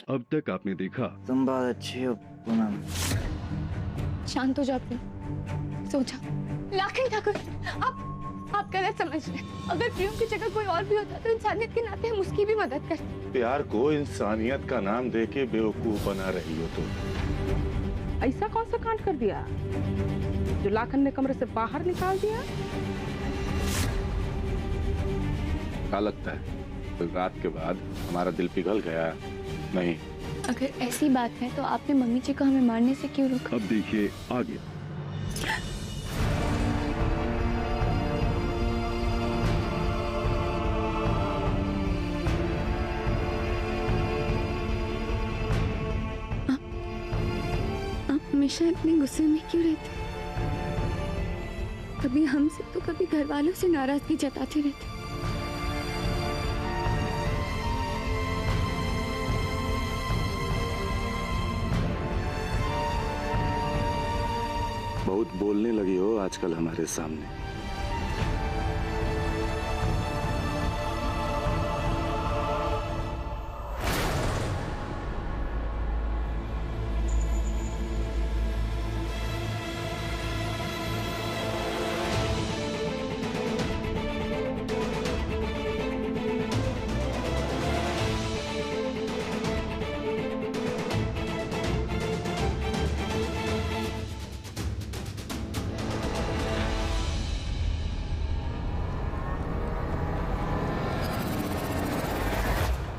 अब तक आपने देखा। तुम बहुत अच्छी हो पूनम। शांत हो जाओ प्रियम, सो जाओ। लाखन ठाकुर, आप गलत समझ रहे हैं। अगर प्रियम की जगह कोई और भी होता तो इंसानियत के नाते हम उसकी भी मदद करते। प्यार को इंसानियत का नाम देके बेवकूफ बना रही हो तुम। ऐसा कौन सा कांड कर दिया जो लाखन ने कमरे से बाहर निकाल दिया? क्या लगता है रात के बाद हमारा दिल पिघल गया? नहीं। अगर ऐसी बात है तो आपने मम्मी जी को हमें मारने से क्यों रोका? अब देखिए आगे। आप हमेशा इतने गुस्से में क्यों रहते? कभी हमसे तो कभी घर वालों से नाराजगी जताते रहते। बहुत बोलने लगी हो आजकल हमारे सामने।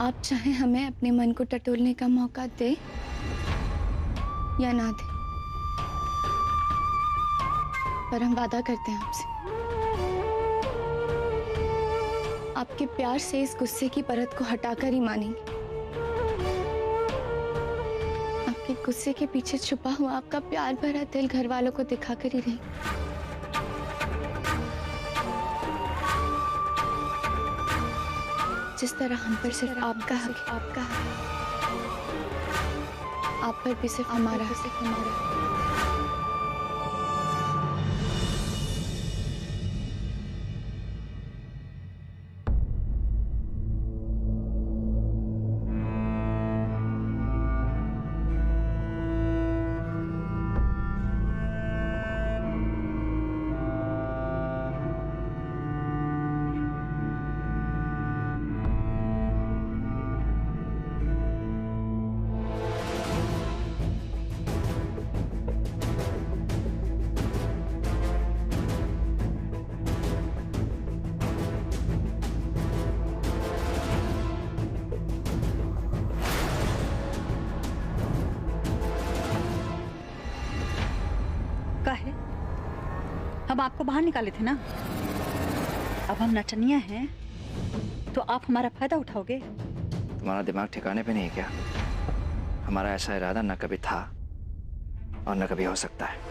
आप चाहे हमें अपने मन को टटोलने का मौका दे या ना दे, पर हम वादा करते हैं आपसे, आपके प्यार से इस गुस्से की परत को हटाकर ही मानेंगे। आपके गुस्से के पीछे छुपा हुआ आपका प्यार भरा दिल घर वालों को दिखाकर ही रहेंगे। जिस तरह हम पर सिर्फ आपका हक, आप पर भी सिर्फ हमारा। हम आपको बाहर निकाले थे ना, अब हम नचनिया हैं तो आप हमारा फायदा उठाओगे? तुम्हारा दिमाग ठिकाने पे नहीं है क्या? हमारा ऐसा इरादा न कभी था और न कभी हो सकता है।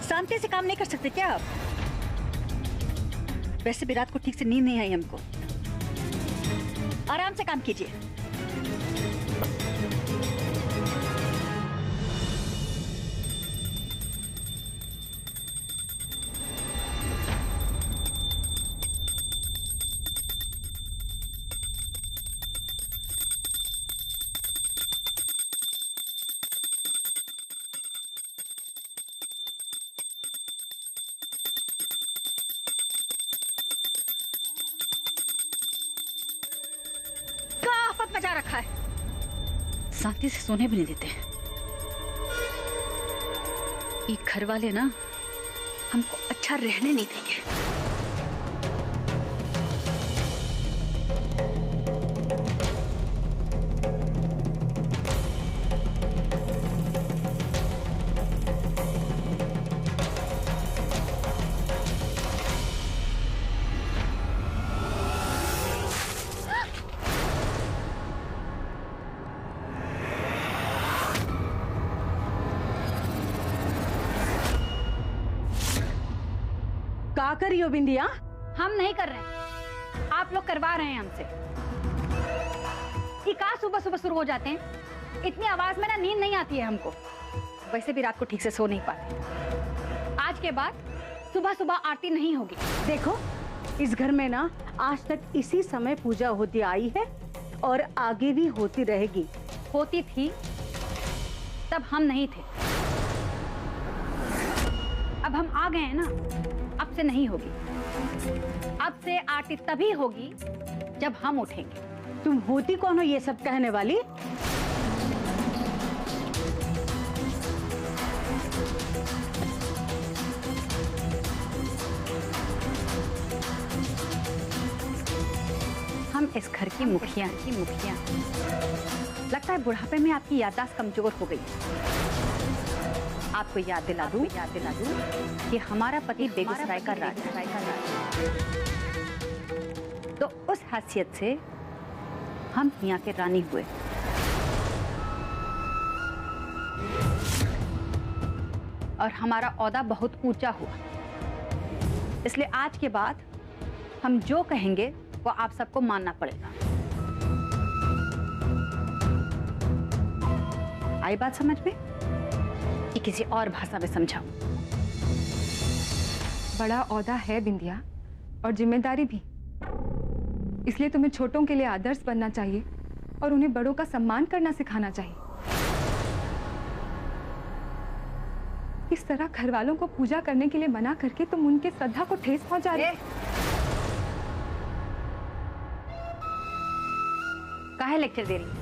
शांति से काम नहीं कर सकते क्या आप? वैसे भी रात को ठीक से नींद नहीं आई हमको। आराम से काम कीजिए। मचा रखा है, शांति से सोने भी नहीं देते। ये घर वाले ना हमको अच्छा रहने नहीं देंगे। का करी हो बिंदिया? हम नहीं कर रहे हैं, आप लोग करवा रहे हैं हमसे। ये का सुबह सुबह शुरू हो जाते हैं? इतनी आवाज में ना नींद नहीं आती है हमको। वैसे भी रात को ठीक से सो नहीं पाते। आज के बाद सुबह सुबह आरती नहीं होगी। देखो, इस घर में ना आज तक इसी समय पूजा होती आई है और आगे भी होती रहेगी। होती थी तब हम नहीं थे, अब हम आ गए हैं ना, अब से नहीं होगी। अब से आरती तभी होगी जब हम उठेंगे। तुम होती कौन हो ये सब कहने वाली? हम इस घर की मुखिया लगता है बुढ़ापे में आपकी याददाश्त कमजोर हो गई। आपको याद दिला दूं कि हमारा पति बेगूसराय का राजा। तो उस हैसियत से हम यहाँ के रानी हुए। और हमारा ओहदा बहुत ऊंचा हुआ। इसलिए आज के बाद हम जो कहेंगे वो आप सबको मानना पड़ेगा। आई बात समझ में कि किसी और भाषा में समझाऊं? बड़ा ओहदा है बिंदिया, और जिम्मेदारी भी। इसलिए तुम्हें छोटों के लिए आदर्श बनना चाहिए और उन्हें बड़ों का सम्मान करना सिखाना चाहिए। इस तरह घर वालों को पूजा करने के लिए मना करके तुम उनके श्रद्धा को ठेस पहुंचा रहे। काहे लेक्चर दे रही?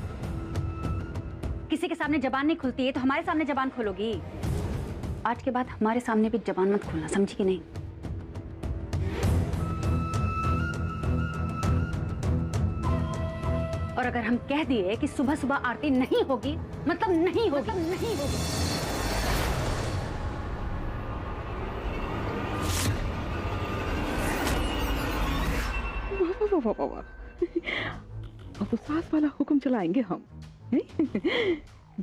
किसी के सामने जबान नहीं खुलती है तो हमारे सामने जबान खोलोगी। आज के बाद हमारे सामने भी जबान मत खोलना, समझी कि नहीं? और अगर हम कह दिए कि सुबह सुबह आरती नहीं होगी, मतलब नहीं होगी। वाह, अब तो सास वाला हुक्म चलाएंगे हम।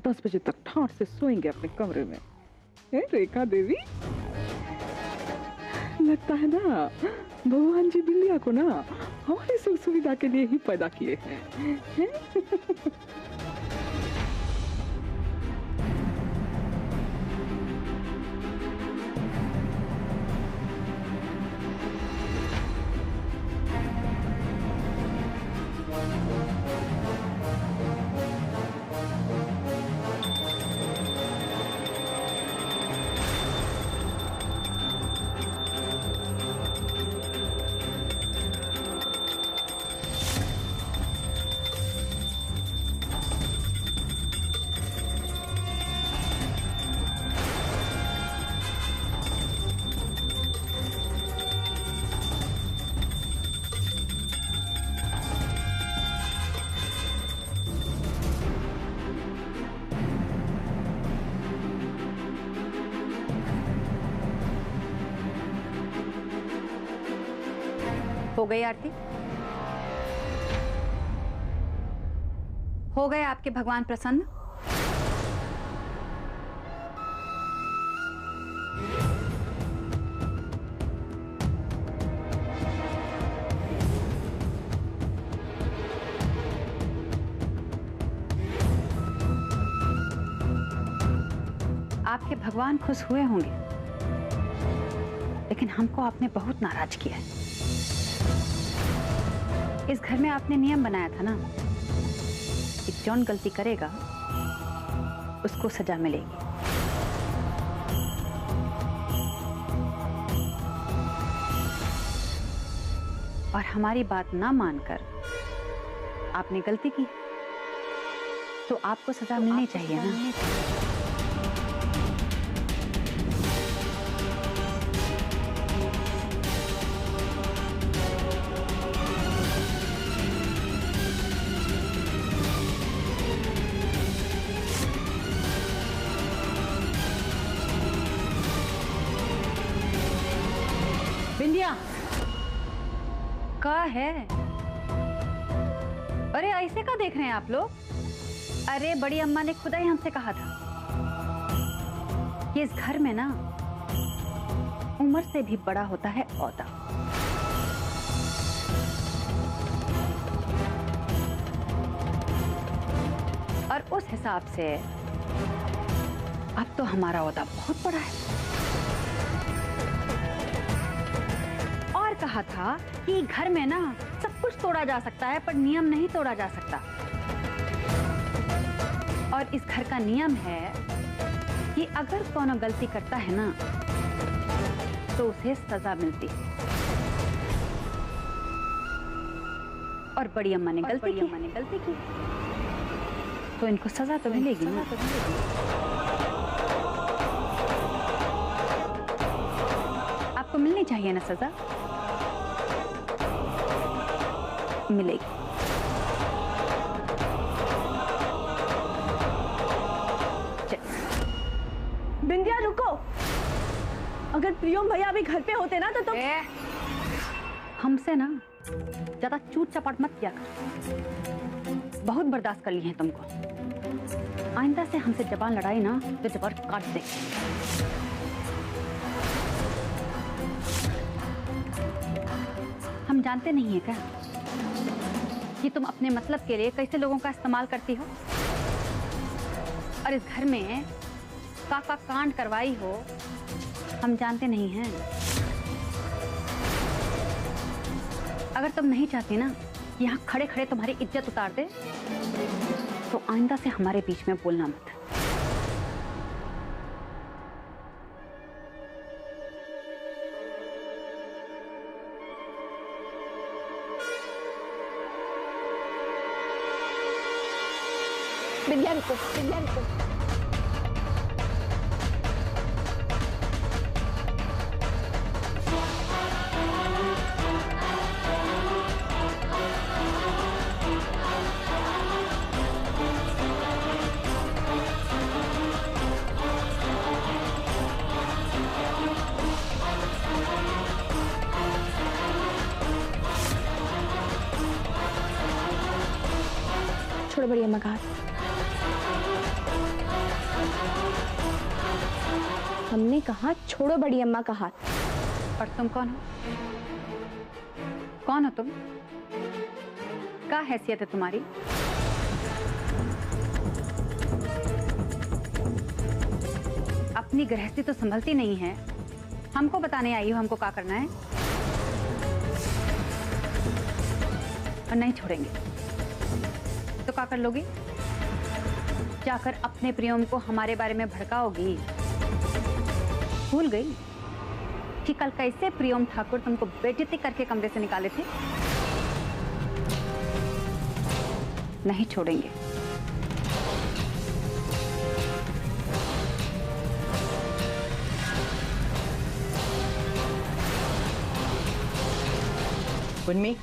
10 बजे तक ठाठ से सोएंगे अपने कमरे में। रेखा देवी, लगता है ना भगवान जी बिल्लिया को ना हमारी सुख सुविधा के लिए ही पैदा किए हैं। हो गई आरती? हो गए आपके भगवान प्रसन्न? आपके भगवान खुश हुए होंगे, लेकिन हमको आपने बहुत नाराज किया है। इस घर में आपने नियम बनाया था ना कि जौन गलती करेगा उसको सजा मिलेगी। और हमारी बात ना मानकर आपने गलती की तो आपको सजा मिलनी चाहिए ना। बिंदिया, का है? अरे ऐसे का देख रहे हैं आप लोग? अरे बड़ी अम्मा ने खुदा ही हमसे कहा था कि इस घर में ना उम्र से भी बड़ा होता है औदा। और उस हिसाब से अब तो हमारा औदा बहुत बड़ा है। और कहा था कि घर में ना सब कुछ तोड़ा जा सकता है पर नियम नहीं तोड़ा जा सकता। और इस घर का नियम है कि अगर कोनो गलती करता है ना तो उसे सजा मिलती है। और बड़ी अम्मा ने गलती की तो इनको सजा तो मिलेगी ना। आपको मिलनी चाहिए ना सजा, मिलेगी। बिंदिया रुको, अगर प्रियम भैया अभी घर पे होते ना तो तुम हमसे ना ज्यादा चूट चपाट मत किया कर। बहुत बर्दाश्त कर ली है तुमको। आइंदा से हमसे जबान लड़ाई ना तो जबान काट दे। हम जानते नहीं है क्या कि तुम अपने मतलब के लिए कैसे लोगों का इस्तेमाल करती हो और इस घर में का कांड करवाई हो। हम जानते नहीं हैं। अगर तुम नहीं चाहती ना यहाँ खड़े खड़े तुम्हारी इज्जत उतार दे तो आइंदा से हमारे बीच में बोलना मत। बिंदिया रुको, बिंदिया रुको। छोड़ो बड़ी अम्मा का हाथ। हमने कहा छोड़ो बड़ी अम्मा का हाथ। और तुम कौन हो? कौन हो तुम? क्या हैसियत है तुम्हारी? अपनी गृहस्थी तो संभलती नहीं है, हमको बताने आई हो हमको क्या करना है। और नहीं छोड़ेंगे तो क्या कर लोगी? जाकर अपने प्रियम को हमारे बारे में भड़काओगी। भूल गई कि कल कैसे प्रियम ठाकुर तुमको बेइज्जती करके कमरे से निकाले थे? नहीं छोड़ेंगे। उन्मी,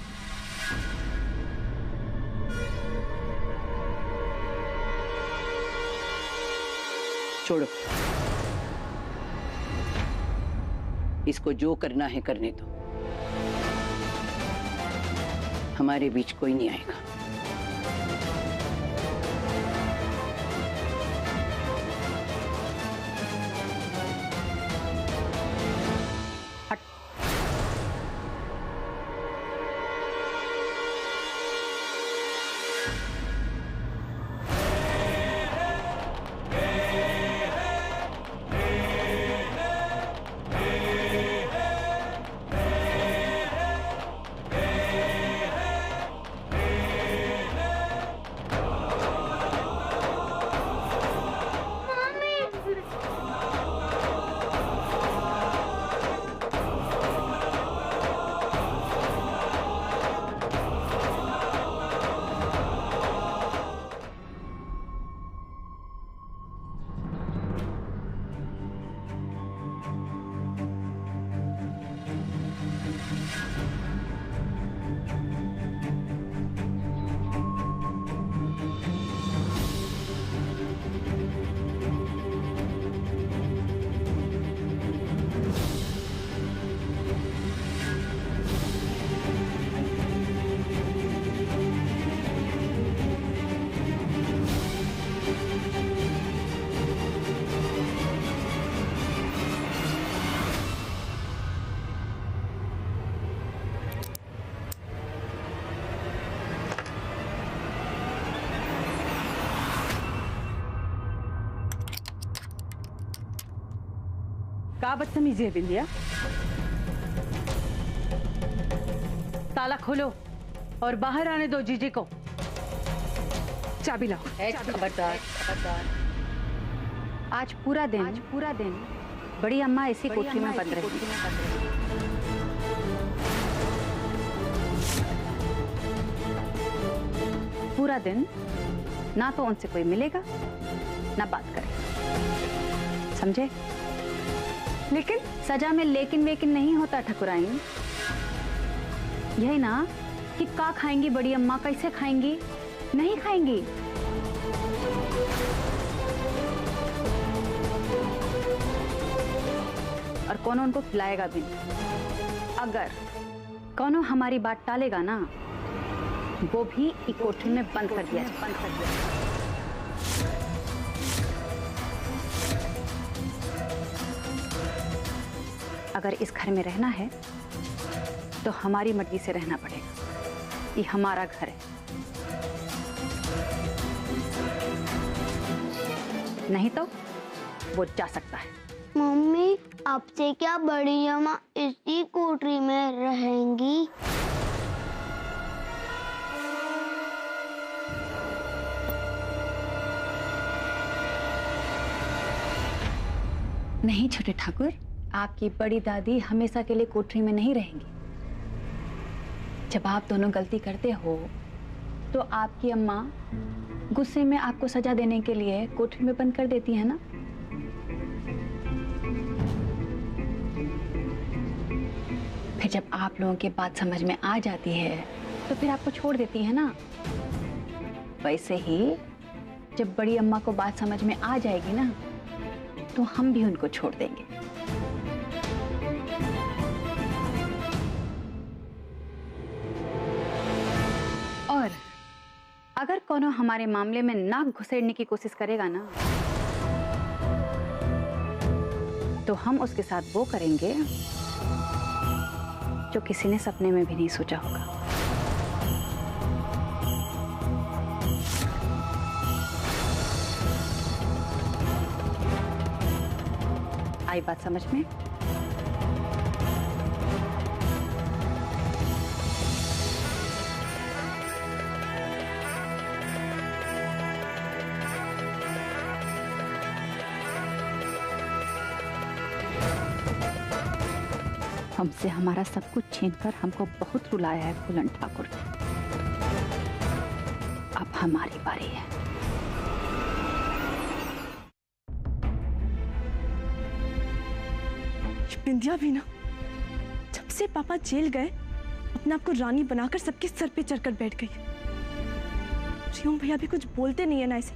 छोड़ो, इसको जो करना है करने दो। हमारे बीच कोई नहीं आएगा। का बदतमीजी है बिंदिया? ताला खोलो और बाहर आने दो जीजी को। चाबी लाओ। खबरदार, खबरदार। आज पूरा दिन बड़ी अम्मा इसी कोठरी में बंद रहेगी। पूरा दिन ना तो उनसे कोई मिलेगा ना बात करेगा, समझे? लेकिन सजा में लेकिन वेकिन नहीं होता ठकुराइन। यही ना कि का खाएंगी बड़ी अम्मा, कैसे खाएंगी? नहीं खाएंगी। और कौन उनको खिलाएगा भी नहीं। अगर कौन हमारी बात टालेगा ना, वो भी एक कोठरी में बंद कर दिया। अगर इस घर में रहना है तो हमारी मर्जी से रहना पड़ेगा। ये हमारा घर है, नहीं तो वो जा सकता है। मम्मी, आपसे क्या बड़ी अम्मा इसी कोठरी में रहेंगी? नहीं छोटे ठाकुर, आपकी बड़ी दादी हमेशा के लिए कोठरी में नहीं रहेंगी। जब आप दोनों गलती करते हो तो आपकी अम्मा गुस्से में आपको सजा देने के लिए कोठरी में बंद कर देती है ना। फिर जब आप लोगों की बात समझ में आ जाती है तो फिर आपको छोड़ देती है ना। वैसे ही जब बड़ी अम्मा को बात समझ में आ जाएगी ना, तो हम भी उनको छोड़ देंगे। और अगर कोनो हमारे मामले में नाक घुसेड़ने की कोशिश करेगा ना, तो हम उसके साथ वो करेंगे जो किसी ने सपने में भी नहीं सोचा होगा। आई बात समझ में? हमसे हमारा सब कुछ छीनकर हमको बहुत रुलाया है फूलन ठाकुर ने। अब हमारी बारी है। बिंदिया भी ना, जब से पापा जेल गए अपने आप को रानी बनाकर सबके सर पे चढ़कर बैठ गई। रियोम भैया भी कुछ बोलते नहीं है ना इसे,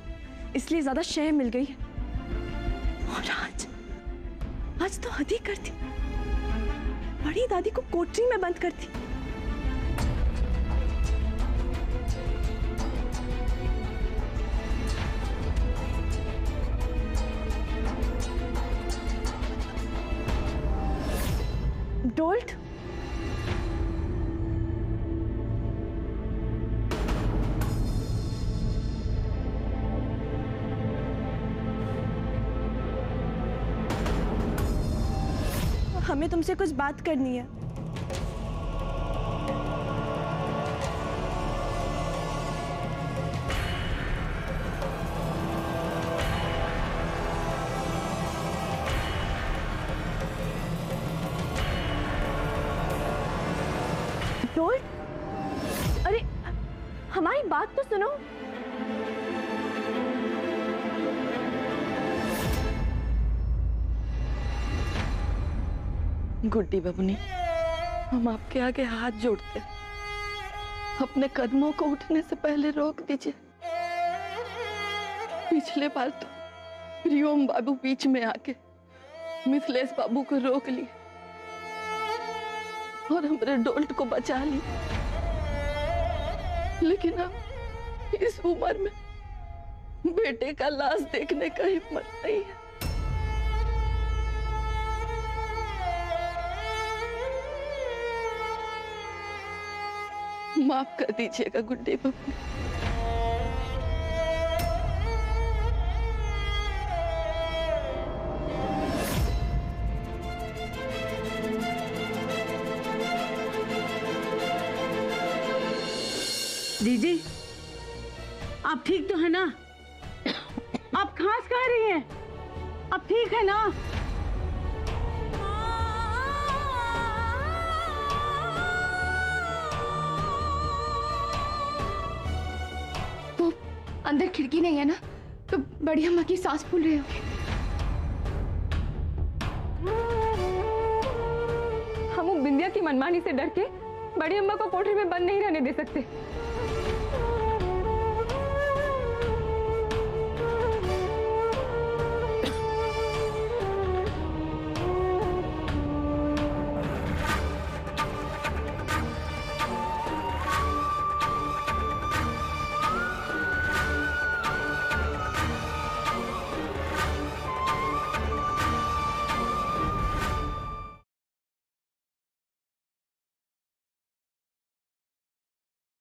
इसलिए ज्यादा शय मिल गई है। और आज तो हद ही करती, बड़ी दादी को कोठरी में बंद करती। डोल्ट, हमें तुमसे कुछ बात करनी है। डोल्ट, अरे हमारी बात तो सुनो। गुड्डी बबुनी, हम आपके आगे हाथ जोड़ते हैं, अपने कदमों को उठने से पहले रोक दीजिए। पिछले बार तो रियोम बाबू बीच में आके मिथिलेश बाबू को रोक लिए और हमारे डोल्ट को बचा ली, लेकिन अब इस उम्र में बेटे का लाश देखने का हिम्मत नहीं है। माफ कर दीजिएगा गुड्डी बबू। जीजी, आप ठीक तो है ना? आप खांस खा रही हैं? आप ठीक है ना? वो अंदर खिड़की नहीं है ना, तो बड़ी अम्मा की सांस फूल रही होगी। हम वो बिंदिया की मनमानी से डर के बड़ी अम्मा को कोठरी में बंद नहीं रहने दे सकते।